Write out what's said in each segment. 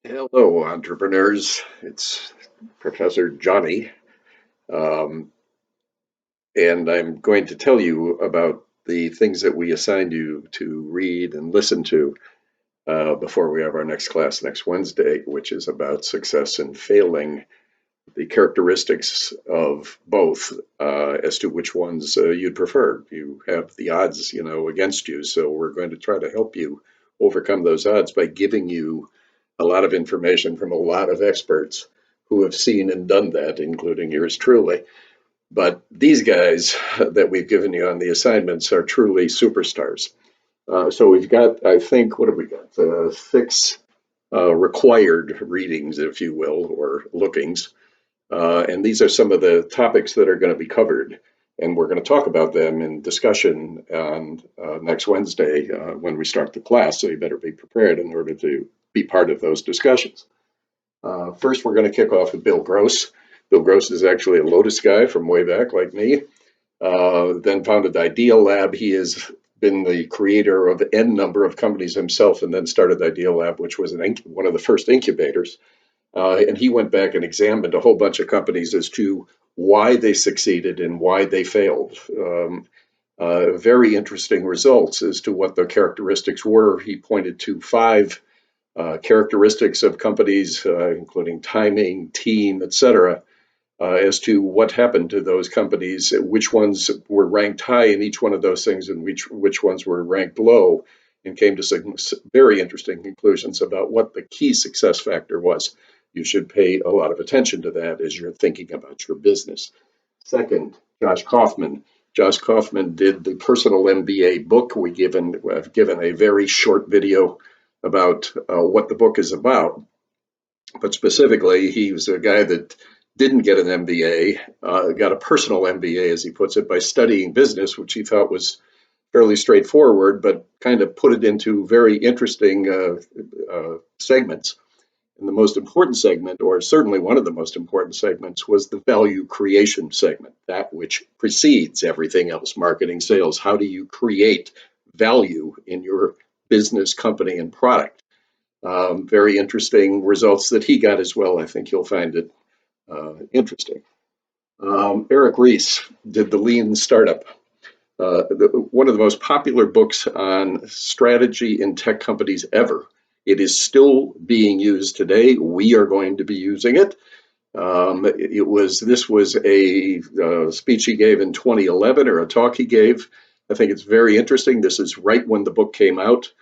Hello, entrepreneurs. It's Professor Johnny, um, and I'm going to tell you about the things that we assigned you to read and listen to before we have our next class next Wednesday, which is about success and failing, the characteristics of both, as to which ones you'd prefer. You have the odds, against you, so we're going to try to help you overcome those odds by giving you a lot of information from a lot of experts who have seen and done that, including yours truly. But these guys that we've given you on the assignments are truly superstars. So we've got, I think, what have we got? Six required readings, if you will, or lookings. And these are some of the topics that are going to be covered. And we're going to talk about them in discussion on next Wednesday when we start the class. So you better be prepared in order to be part of those discussions. First, we're going to kick off with Bill Gross. Bill Gross is actually a Lotus guy from way back, like me. Then founded Idea Lab. He has been the creator of N number of companies himself, and then started Idea Lab, which was one of the first incubators. And he went back and examined a whole bunch of companies as to why they succeeded and why they failed. Very interesting results as to what the characteristics were. He pointed to five characteristics of companies, including timing, team, etc., as to what happened to those companies, which ones were ranked high in each one of those things, and which ones were ranked low, and came to some very interesting conclusions about what the key success factor was. You should pay a lot of attention to that as you're thinking about your business. Second, Josh Kaufman. Josh Kaufman did the Personal MBA book. I've given a very short video about what the book is about, but specifically, he was a guy that didn't get an MBA, got a personal MBA, as he puts it, by studying business, which he thought was fairly straightforward, but kind of put it into very interesting segments. And the most important segment, or certainly one of the most important segments, was the value creation segment, that which precedes everything else, marketing, sales. How do you create value in your business, company, and product? Very interesting results that he got as well. I think you'll find it interesting. Eric Ries did the Lean Startup, one of the most popular books on strategy in tech companies ever. It is still being used today. We are going to be using it. This was a speech he gave in 2011, or a talk he gave. I think it's very interesting. This is right when the book came out.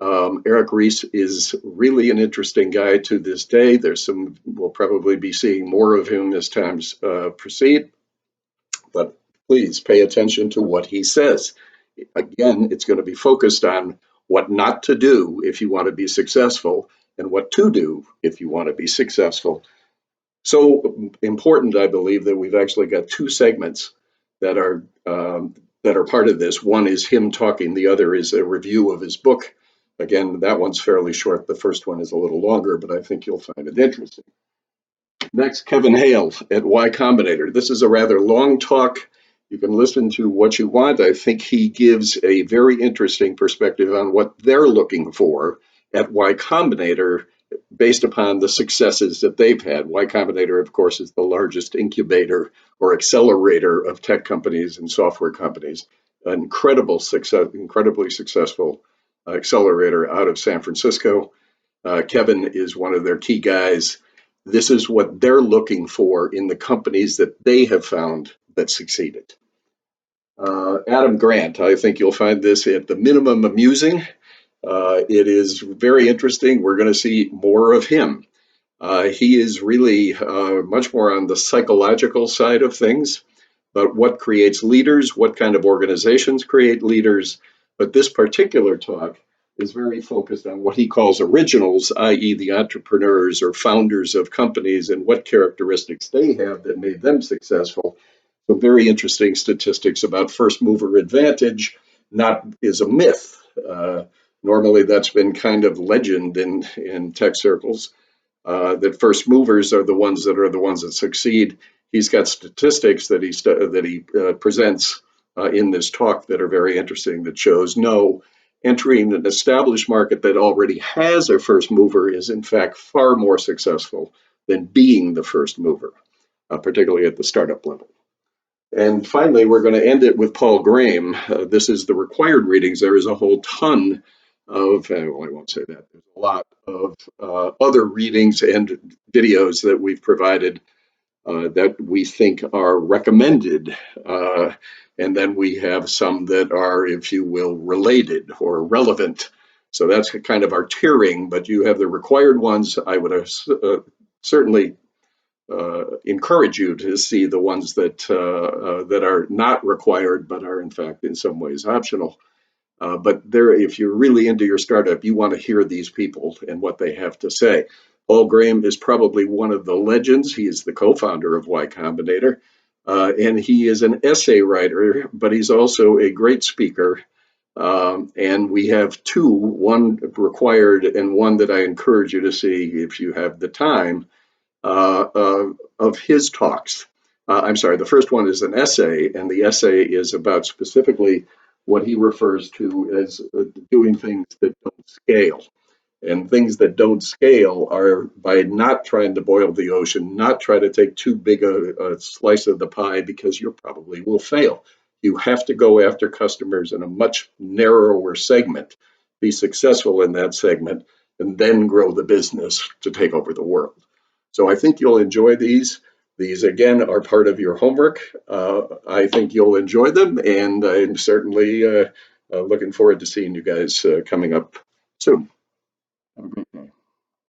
Eric Ries is really an interesting guy to this day. We'll probably be seeing more of him as times proceed, but please pay attention to what he says. Again, it's going to be focused on what not to do if you want to be successful, and what to do if you want to be successful. So important, I believe, that we've actually got two segments that are part of this. One is him talking. The other is a review of his book. Again, that one's fairly short. The first one is a little longer, but I think you'll find it interesting. Next, Kevin Hale at Y Combinator. This is a rather long talk. You can listen to what you want. I think he gives a very interesting perspective on what they're looking for at Y Combinator based upon the successes that they've had. Y Combinator, of course, is the largest incubator or accelerator of tech companies and software companies. An incredibly successful accelerator out of San Francisco. Kevin is one of their key guys. This is what they're looking for in the companies that they have found that succeeded. Adam Grant, I think you'll find this at the minimum amusing. It is very interesting. We're going to see more of him. He is really much more on the psychological side of things, but what creates leaders, what kind of organizations create leaders. But this particular talk is very focused on what he calls originals, i.e. the entrepreneurs or founders of companies, and what characteristics they have that made them successful. Some very interesting statistics about first mover advantage is a myth. Normally that's been kind of legend in tech circles, that first movers are the ones that succeed. He's got statistics that he presents in this talk that are very interesting, that shows no. entering an established market that already has a first mover is in fact far more successful than being the first mover, particularly at the startup level. And finally, we're going to end it with Paul Graham. This is the required readings. There is a whole ton of, well, I won't say that. There's a lot of other readings and videos that we've provided that we think are recommended. And then we have some that are, if you will, related or relevant. So that's kind of our tiering, but you have the required ones. I would certainly encourage you to see the ones that are not required, but are in fact in some ways optional. But there, if you're really into your startup, you want to hear these people and what they have to say. Paul Graham is probably one of the legends. He is the co-founder of Y Combinator, and he is an essay writer, but he's also a great speaker. And we have two, one required and one that I encourage you to see if you have the time, of his talks. I'm sorry, the first one is an essay, and the essay is about specifically what he refers to as doing things that don't scale. And things that don't scale are by not trying to boil the ocean, not try to take too big a slice of the pie, because you probably will fail. You have to go after customers in a much narrower segment, be successful in that segment, and then grow the business to take over the world. So I think you'll enjoy these. These, again, are part of your homework. I think you'll enjoy them, and I'm certainly looking forward to seeing you guys coming up soon. Have a great